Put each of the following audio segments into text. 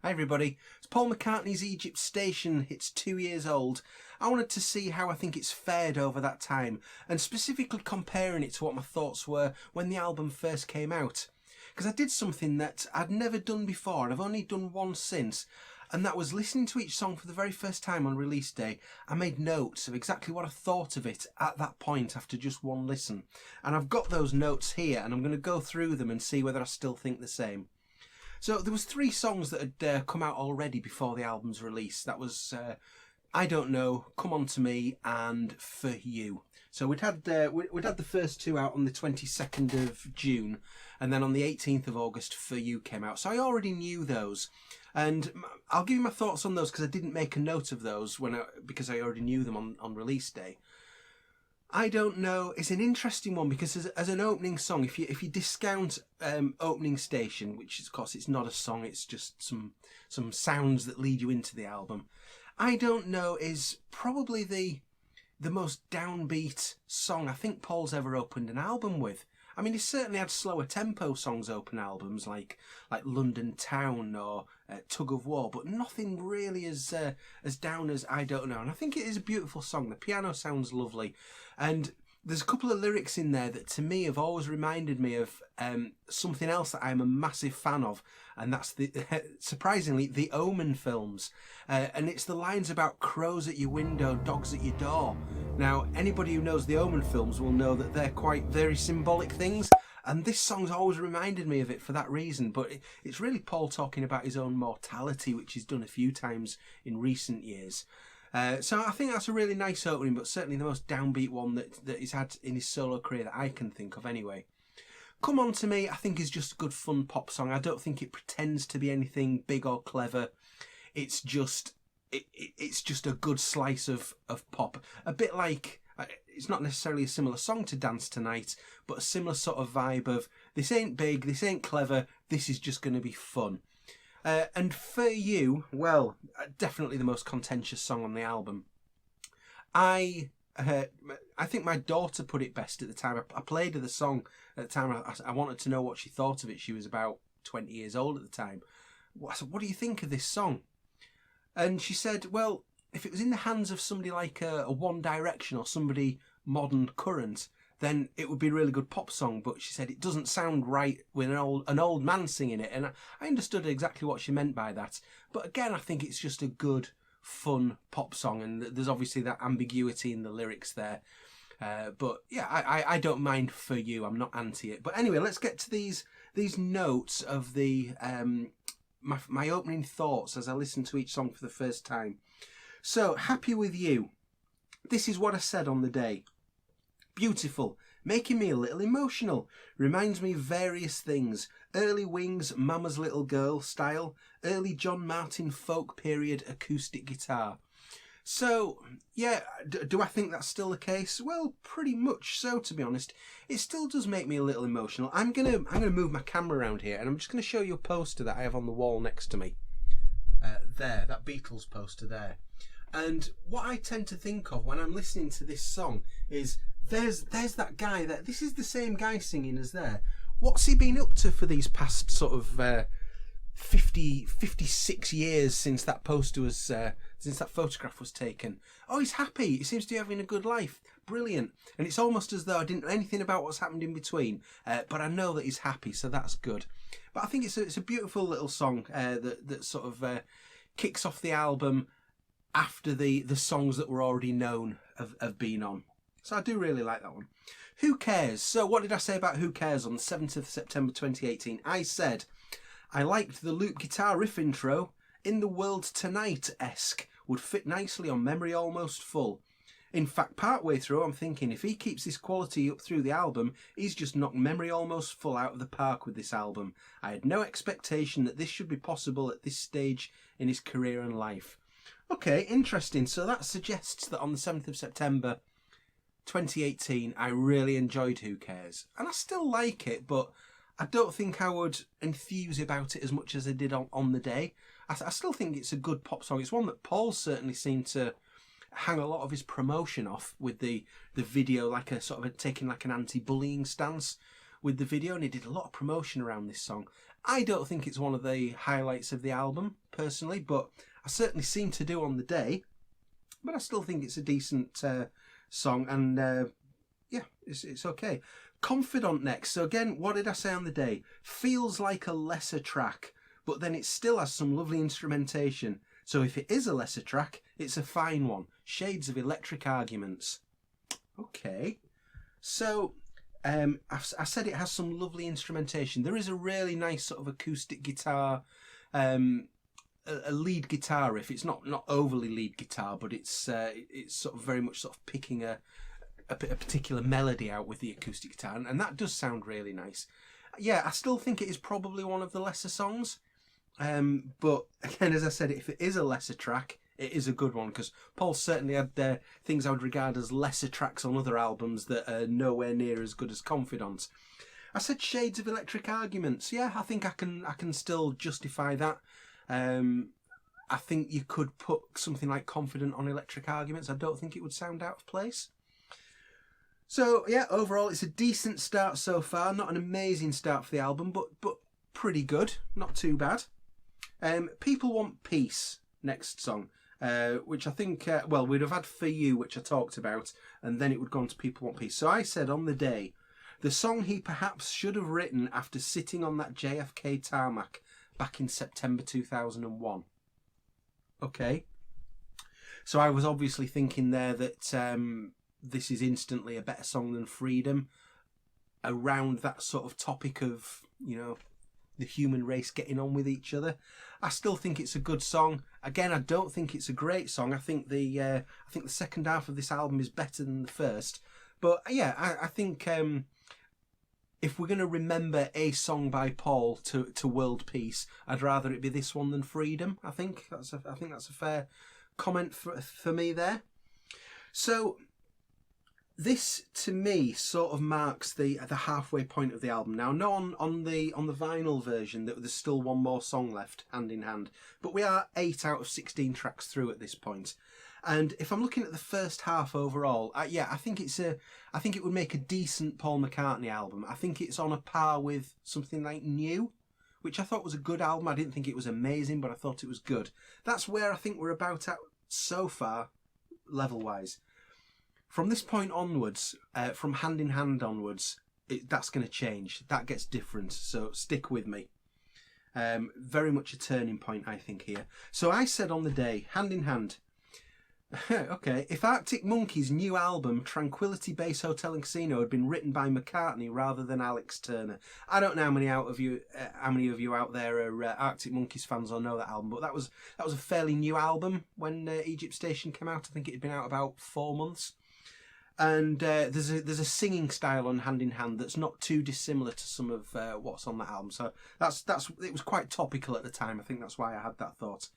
Hi everybody, it's Paul McCartney's Egypt Station. It's 2 years old. I wanted to see how I think it's fared over that time, and specifically comparing it to what my thoughts were when the album first came out. Because I did something that I'd never done before, and I've only done once since, and that was listening to each song for the very first time on release day. I made notes of exactly what I thought of it at that point after just one listen. And I've got those notes here, and I'm going to go through them and see whether I still think the same. So there was 3 songs that had come out already before the album's release. That was I Don't Know, Come On To Me and For You. So we'd had the first 2 out on the 22nd of June, and then on the 18th of August For You came out. So I already knew those, and I'll give you my thoughts on those because I didn't make a note of those because I already knew them on release day. I Don't Know is an interesting one because as an opening song, if you discount Opening Station, which of course it's not a song, it's just some sounds that lead you into the album, I Don't Know is probably the most downbeat song I think Paul's ever opened an album with. I mean, he's certainly had slower tempo songs open albums like London Town or Tug of War, but nothing really as down as I Don't Know. And I think it is a beautiful song. The piano sounds lovely, and there's a couple of lyrics in there that to me have always reminded me of something else that I'm a massive fan of, and that's surprisingly the Omen films. And it's the lines about crows at your window, dogs at your door. Now, anybody who knows the Omen films will know that they're quite very symbolic things, and this song's always reminded me of it for that reason. But it's really Paul talking about his own mortality, which he's done a few times in recent years. So I think that's a really nice opening, but certainly the most downbeat one that he's had in his solo career that I can think of anyway. Come On To Me, I think, is just a good fun pop song. I don't think it pretends to be anything big or clever. It's just a good slice of pop. A bit like, it's not necessarily a similar song to Dance Tonight, but a similar sort of vibe of, this ain't big, this ain't clever, this is just going to be fun. And For You, well, definitely the most contentious song on the album. I think my daughter put it best at the time. I played her the song at the time. I wanted to know what she thought of it. She was about 20 years old at the time. I said, what do you think of this song? And she said, well, if it was in the hands of somebody like a One Direction or somebody modern current, then it would be a really good pop song. But she said it doesn't sound right with an old man singing it. And I understood exactly what she meant by that. But again, I think it's just a good, fun pop song. And there's obviously that ambiguity in the lyrics there. But yeah, I don't mind For You. I'm not anti it. But anyway, let's get to these notes of the my opening thoughts as I listened to each song for the first time. So, Happy With You. This is what I said on the day. Beautiful, making me a little emotional. Reminds me of various things. Early Wings, Mama's Little Girl style. Early John Martin folk period acoustic guitar. So, yeah, do I think that's still the case? Well, pretty much so, to be honest. It still does make me a little emotional. I'm gonna move my camera around here, and I'm just gonna show you a poster that I have on the wall next to me. There, that Beatles poster there. And what I tend to think of when I'm listening to this song is there's that guy there. This is the same guy singing as there. What's he been up to for these past sort of 56 years since that poster was since that photograph was taken? Oh, he's happy. He seems to be having a good life. Brilliant. And it's almost as though I didn't know anything about what's happened in between, but I know that he's happy, so that's good. But I think it's a beautiful little song that sort of kicks off the album after the songs that were already known have been on. So I do really like that one. Who Cares? So what did I say about Who Cares on the 7th of September 2018? I said, I liked the loop guitar riff intro. In the World Tonight-esque. Would fit nicely on Memory Almost Full. In fact, partway through, I'm thinking if he keeps this quality up through the album, he's just knocked Memory Almost Full out of the park with this album. I had no expectation that this should be possible at this stage in his career and life. Okay, interesting. So that suggests that on the 7th of September 2018, I really enjoyed Who Cares. And I still like it, but I don't think I would enthuse about it as much as I did on the day. I still think it's a good pop song. It's one that Paul certainly seemed to hang a lot of his promotion off with the video, like a sort of taking like an anti-bullying stance with the video, and he did a lot of promotion around this song. I don't think it's one of the highlights of the album, personally, but I certainly seem to do on the day. But I still think it's a decent song, and yeah, it's okay. Confidant next. So again, what did I say on the day? Feels like a lesser track, but then it still has some lovely instrumentation. So if it is a lesser track, it's a fine one. Shades of Electric Arguments. Okay. So I said it has some lovely instrumentation. There is a really nice sort of acoustic guitar, a lead guitar riff. It's not overly lead guitar, but it's sort of very much sort of picking a particular melody out with the acoustic guitar, and that does sound really nice. Yeah, I still think it is probably one of the lesser songs. But again, as I said, if it is a lesser track, it is a good one, because Paul certainly had things I would regard as lesser tracks on other albums that are nowhere near as good as Confidant. I said Shades of Electric Arguments. Yeah, I think I can still justify that. I think you could put something like Confident on Electric Arguments. I don't think it would sound out of place. So yeah, overall it's a decent start so far. Not an amazing start for the album, but pretty good. Not too bad. People Want Peace, next song, which I think, well, we'd have had For You, which I talked about, and then it would go on to People Want Peace. So I said on the day, the song he perhaps should have written after sitting on that JFK tarmac back in September 2001. Okay. So I was obviously thinking there that this is instantly a better song than Freedom, around that sort of topic of, you know, the human race getting on with each other. I still think it's a good song. Again, I don't think it's a great song. I think the second half of this album is better than the first. But yeah, I think if we're going to remember a song by Paul to world peace, I'd rather it be this one than Freedom. I think that's a fair comment for me there. So this, to me, sort of marks the halfway point of the album. Now, I know on the vinyl version that there's still one more song left, Hand in Hand, but we are 8 out of 16 tracks through at this point. And if I'm looking at the first half overall, I think it would make a decent Paul McCartney album. I think it's on a par with something like New, which I thought was a good album. I didn't think it was amazing, but I thought it was good. That's where I think we're about at so far, level-wise. From this point onwards, from Hand in Hand onwards, that's going to change. That gets different, so stick with me. Very much a turning point, I think, here. So I said on the day, Hand in Hand. Okay, if Arctic Monkeys' new album, Tranquility Base Hotel and Casino, had been written by McCartney rather than Alex Turner. I don't know how many of you out there are Arctic Monkeys fans or know that album, but that was a fairly new album when Egypt Station came out. I think it had been out about 4 months. And there's a singing style on Hand in Hand that's not too dissimilar to some of what's on that album. So it was quite topical at the time. I think that's why I had that thought.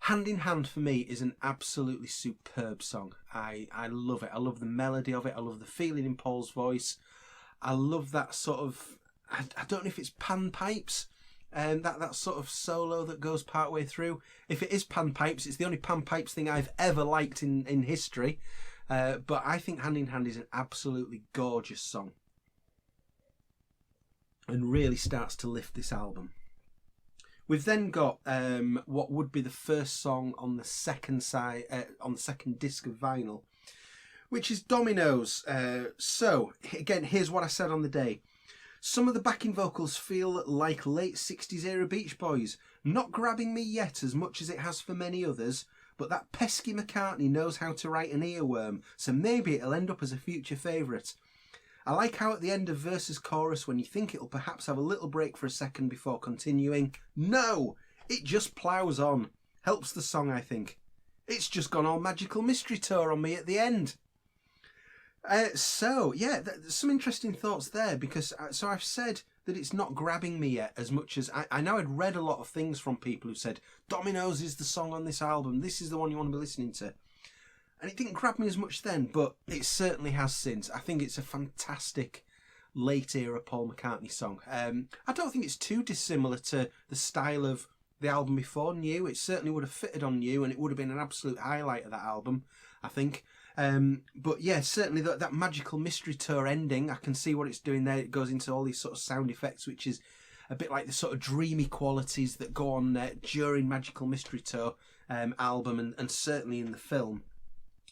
Hand in Hand for me is an absolutely superb song. I love it. I love the melody of it. I love the feeling in Paul's voice. I love that sort of, I don't know if it's panpipes, that sort of solo that goes partway through. If it is panpipes, it's the only panpipes thing I've ever liked in history. But I think Hand in Hand is an absolutely gorgeous song and really starts to lift this album. We've then got what would be the first song on the second side, on the second disc of vinyl, which is Dominos. So again, here's what I said on the day. Some of the backing vocals feel like late 60s era Beach Boys, not grabbing me yet as much as it has for many others, but that pesky McCartney knows how to write an earworm, so maybe it'll end up as a future favourite. I like how at the end of versus chorus, when you think it'll perhaps have a little break for a second before continuing, no! It just ploughs on. Helps the song, I think. It's just gone all Magical Mystery Tour on me at the end. So, yeah, some interesting thoughts there, because so I've said that it's not grabbing me yet as much as... I know I'd read a lot of things from people who said, Dominos is the song on this album, this is the one you want to be listening to. And it didn't grab me as much then, but it certainly has since. I think it's a fantastic late-era Paul McCartney song. I don't think it's too dissimilar to the style of the album before, New. It certainly would have fitted on New, and it would have been an absolute highlight of that album, I think. But yeah, certainly that Magical Mystery Tour ending, I can see what it's doing there. It goes into all these sort of sound effects, which is a bit like the sort of dreamy qualities that go on during Magical Mystery Tour album and certainly in the film.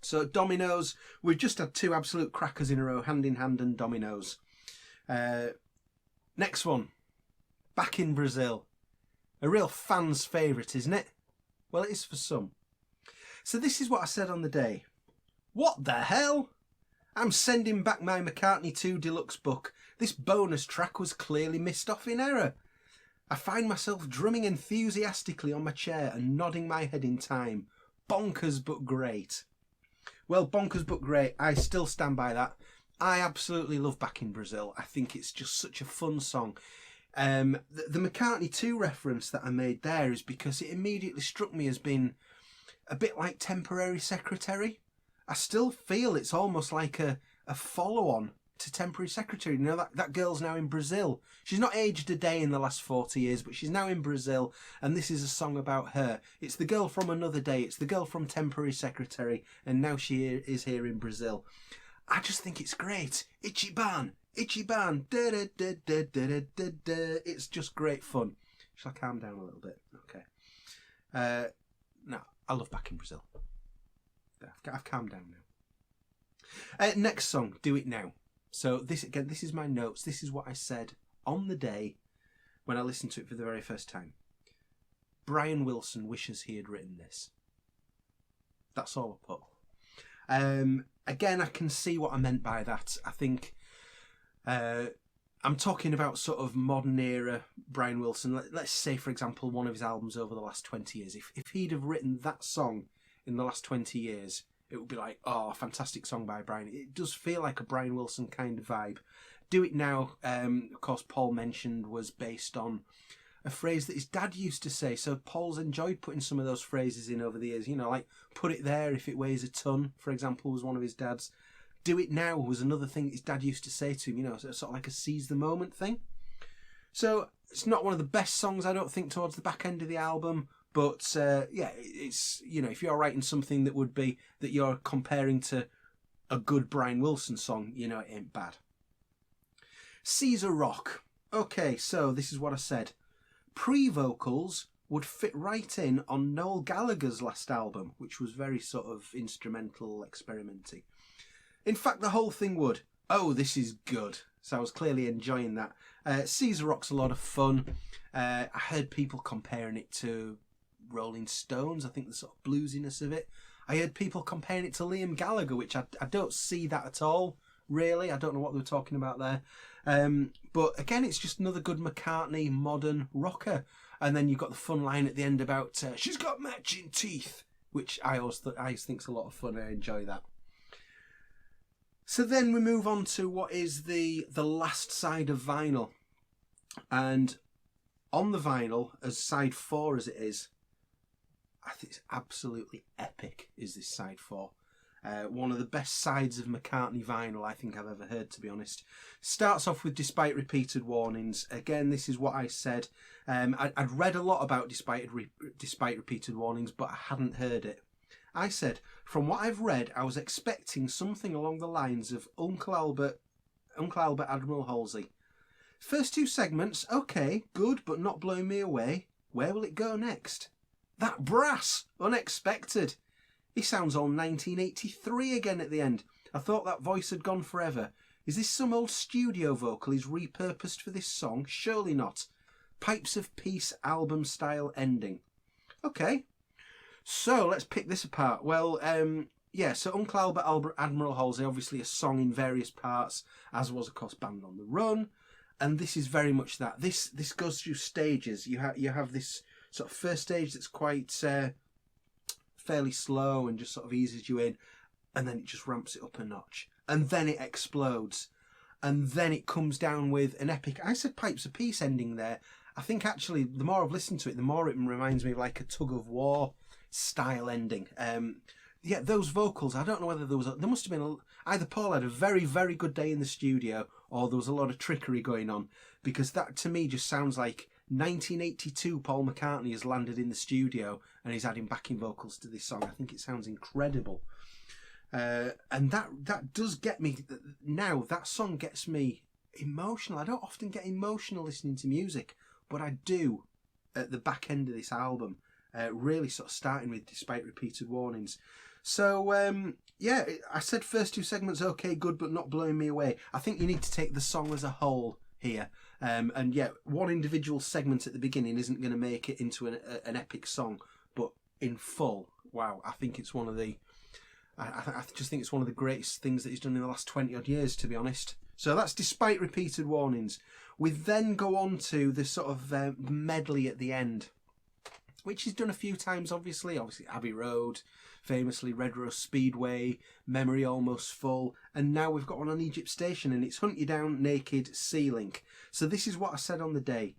So Dominos, we've just had two absolute crackers in a row, Hand in Hand and Dominos. Next one, Back in Brazil. A real fan's favourite, isn't it? Well, it is for some. So this is what I said on the day. What the hell? I'm sending back my McCartney 2 deluxe book. This bonus track was clearly missed off in error. I find myself drumming enthusiastically on my chair and nodding my head in time. Bonkers but great. Well, bonkers but great. I still stand by that. I absolutely love Back in Brazil. I think it's just such a fun song. The McCartney 2 reference that I made there is because it immediately struck me as being a bit like Temporary Secretary. I still feel it's almost like a follow-on to Temporary Secretary. You know, that girl's now in Brazil. She's not aged a day in the last 40 years, but she's now in Brazil, and this is a song about her. It's the girl from Another Day. It's the girl from Temporary Secretary, and now she is here in Brazil. I just think it's great. Ichiban, Ichiban, da da da da da da da. It's just great fun. Shall I calm down a little bit? Okay. No, I love Back in Brazil. I've calmed down now. Next song, Do It Now. So this is my notes. This is what I said on the day when I listened to it for the very first time. Brian Wilson wishes he had written this. That's all I put. Again, I can see what I meant by that. I think I'm talking about sort of modern era Brian Wilson. Let's say, for example, one of his albums over the last 20 years. If he'd have written that song in the last 20 years, it would be like, oh, fantastic song by Brian. It does feel like a Brian Wilson kind of vibe. Do It Now, of course, Paul mentioned, was based on a phrase that his dad used to say. So Paul's enjoyed putting some of those phrases in over the years. You know, like, put it there if it weighs a ton, for example, was one of his dad's. Do It Now was another thing that his dad used to say to him, you know, sort of like a seize the moment thing. So it's not one of the best songs, I don't think, towards the back end of the album. But, yeah, it's, you know, if you're writing something that would be, that you're comparing to a good Brian Wilson song, you know, it ain't bad. Caesar Rock. Okay, so this is what I said. Pre-vocals would fit right in on Noel Gallagher's last album, which was very sort of instrumental, experimenty. In fact, the whole thing would. Oh, this is good. So I was clearly enjoying that. Caesar Rock's a lot of fun. I heard people comparing it to Rolling Stones. I think the sort of bluesiness of it. I heard people comparing it to Liam Gallagher, which I don't see that at all, really. I don't know what they were talking about there. But again, it's just another good McCartney modern rocker. And then you've got the fun line at the end about she's got matching teeth, which I always think's a lot of fun. I enjoy that. So then we move on to what is the last side of vinyl. And on the vinyl, as side 4 as it is, I think it's absolutely epic, is this side 4. One of the best sides of McCartney vinyl I think I've ever heard, to be honest. Starts off with Despite Repeated Warnings. Again, this is what I said. I'd read a lot about Despite Repeated Warnings, but I hadn't heard it. I said, from what I've read, I was expecting something along the lines of Uncle Albert, Admiral Halsey. First 2 segments, okay, good, but not blowing me away. Where will it go next? That brass! Unexpected. He sounds all 1983 again at the end. I thought that voice had gone forever. Is this some old studio vocal he's repurposed for this song? Surely not. Pipes of Peace album style ending. Okay. So let's pick this apart. Well, yeah, so Uncle Albert, Admiral Halsey, obviously a song in various parts, as was, of course, Band on the Run. And this is very much that. This goes through stages. You have this sort of first stage that's quite fairly slow and just sort of eases you in, and then it just ramps it up a notch, and then it explodes, and then it comes down with an epic. I said Pipes of Peace ending there. I think actually the more I've listened to it, the more it reminds me of like a tug of war style ending. Yeah, those vocals, I don't know whether there must have been either Paul had a very, very good day in the studio, or there was a lot of trickery going on, because that to me just sounds like 1982 Paul McCartney has landed in the studio and he's adding backing vocals to this song. I think it sounds incredible. And that does get me, now that song gets me emotional. I don't often get emotional listening to music, but I do at the back end of this album, really sort of starting with Despite Repeated Warnings. So, yeah, I said first two segments okay, good, but not blowing me away. I think you need to take the song as a whole here. And yeah, one individual segment at the beginning isn't going to make it into an epic song, but in full, wow, I think it's one of the... I just think it's one of the greatest things that he's done in the last 20 odd years, to be honest. So that's Despite Repeated Warnings. We then go on to this sort of medley at the end, which he's done a few times, obviously Abbey Road, famously Red Rose Speedway, Memory Almost Full, and now we've got one on Egypt Station, and it's Hunt You Down Naked, C-Link. So this is what I said on the day.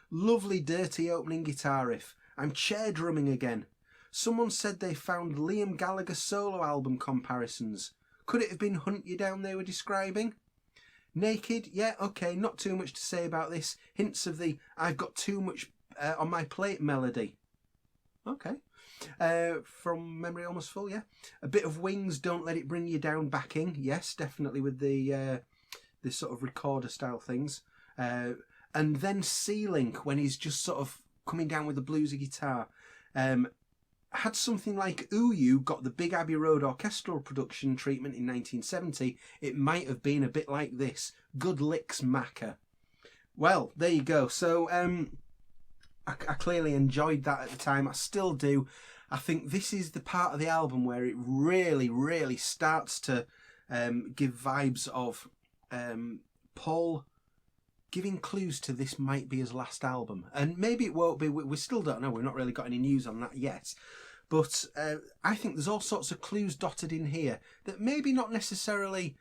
Lovely dirty opening guitar riff. I'm chair drumming again. Someone said they found Liam Gallagher solo album comparisons. Could it have been Hunt You Down they were describing? Naked, yeah, okay, not too much to say about this. Hints of the I've got too much on my plate melody. Okay. From Memory Almost Full, yeah. A bit of Wings, Don't Let It Bring You Down backing. Yes, definitely with the this sort of recorder style things. And then C-Link, when he's just sort of coming down with the bluesy guitar. Had something like Ooh You got the big Abbey Road orchestral production treatment in 1970, it might have been a bit like this. Good licks, Macca. Well, there you go. So, I clearly enjoyed that at the time. I still do. I think this is the part of the album where it really, really starts to give vibes of Paul giving clues to this might be his last album. And maybe it won't be. We still don't know. We've not really got any news on that yet. But I think there's all sorts of clues dotted in here that maybe not necessarily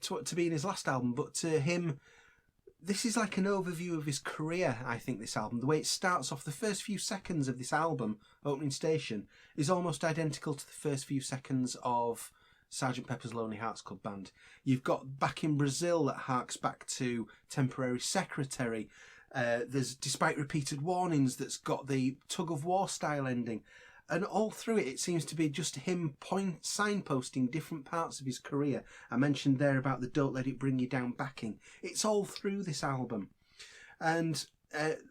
to be in his last album, but to him, this is like an overview of his career, I think, this album. The way it starts off, the first few seconds of this album, Opening Station, is almost identical to the first few seconds of Sgt. Pepper's Lonely Hearts Club Band. You've got Back in Brazil that harks back to Temporary Secretary. There's Despite Repeated Warnings that's got the tug of war style ending. And all through it, it seems to be just him signposting different parts of his career. I mentioned there about the Don't Let It Bring You Down backing. It's all through this album. And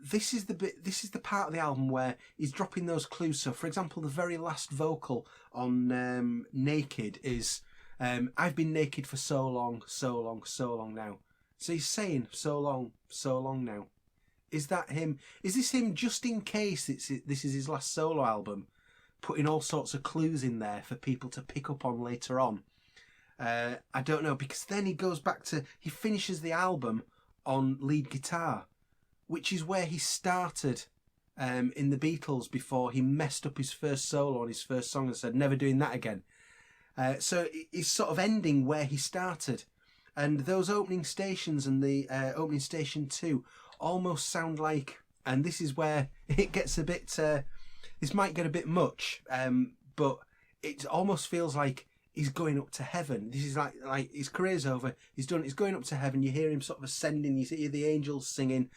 this is the part of the album where he's dropping those clues. So, for example, the very last vocal on Naked is, I've been naked for so long, so long, so long now. So he's saying, so long now. Is that him? Is this him just in case this is his last solo album? Putting all sorts of clues in there for people to pick up on later on. I don't know, because then he finishes the album on lead guitar, which is where he started in the Beatles before he messed up his first solo on his first song and said, never doing that again. So he's sort of ending where he started. And those opening stations and the opening station 2 almost sound like, and this is where it gets a bit... this might get a bit much, but it almost feels like he's going up to heaven. This is like his career's over. He's done. He's going up to heaven. You hear him sort of ascending. You hear the angels singing,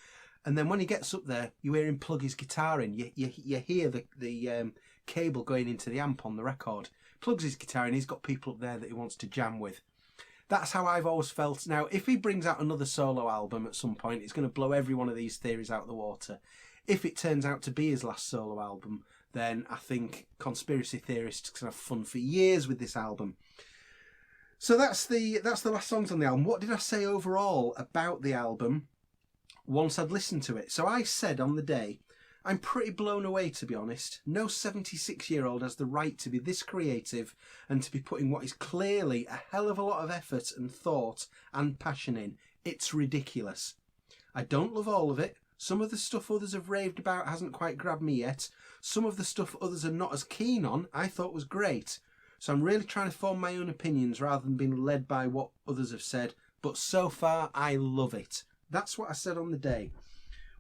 and then when he gets up there, you hear him plug his guitar in. You hear the cable going into the amp on the record. Plugs his guitar in. He's got people up there that he wants to jam with. That's how I've always felt. Now, if he brings out another solo album at some point, it's going to blow every one of these theories out of the water. If it turns out to be his last solo album, then I think conspiracy theorists can have fun for years with this album. So that's the last songs on the album. What did I say overall about the album once I'd listened to it? So I said on the day, I'm pretty blown away, to be honest. No 76-year-old has the right to be this creative and to be putting what is clearly a hell of a lot of effort and thought and passion in. It's ridiculous. I don't love all of it. Some of the stuff others have raved about hasn't quite grabbed me yet. Some of the stuff others are not as keen on, I thought was great. So I'm really trying to form my own opinions rather than being led by what others have said. But so far, I love it. That's what I said on the day.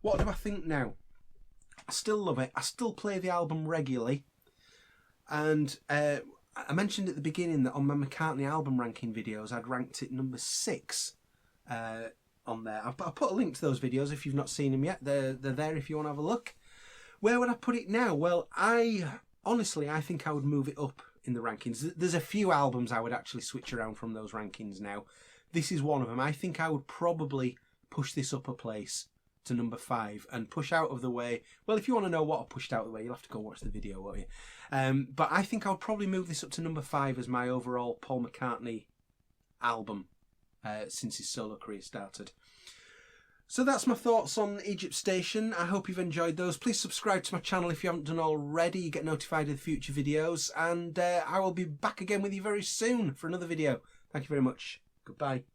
What do I think now? I still love it. I still play the album regularly. And I mentioned at the beginning that on my McCartney album ranking videos, I'd ranked it number 6 on there. I'll put a link to those videos if you've not seen them yet. They're there if you want to have a look. Where would I put it now? Well, I think I would move it up in the rankings. There's a few albums I would actually switch around from those rankings now. This is one of them. I think I would probably push this up a place to number 5 and push out of the way. Well, if you want to know what I pushed out of the way, you'll have to go watch the video, won't you? But I think I'll probably move this up to number 5 as my overall Paul McCartney album since his solo career started. So that's my thoughts on Egypt Station. I hope you've enjoyed those. Please subscribe to my channel if you haven't done already. You get notified of future videos. And I will be back again with you very soon for another video. Thank you very much. Goodbye.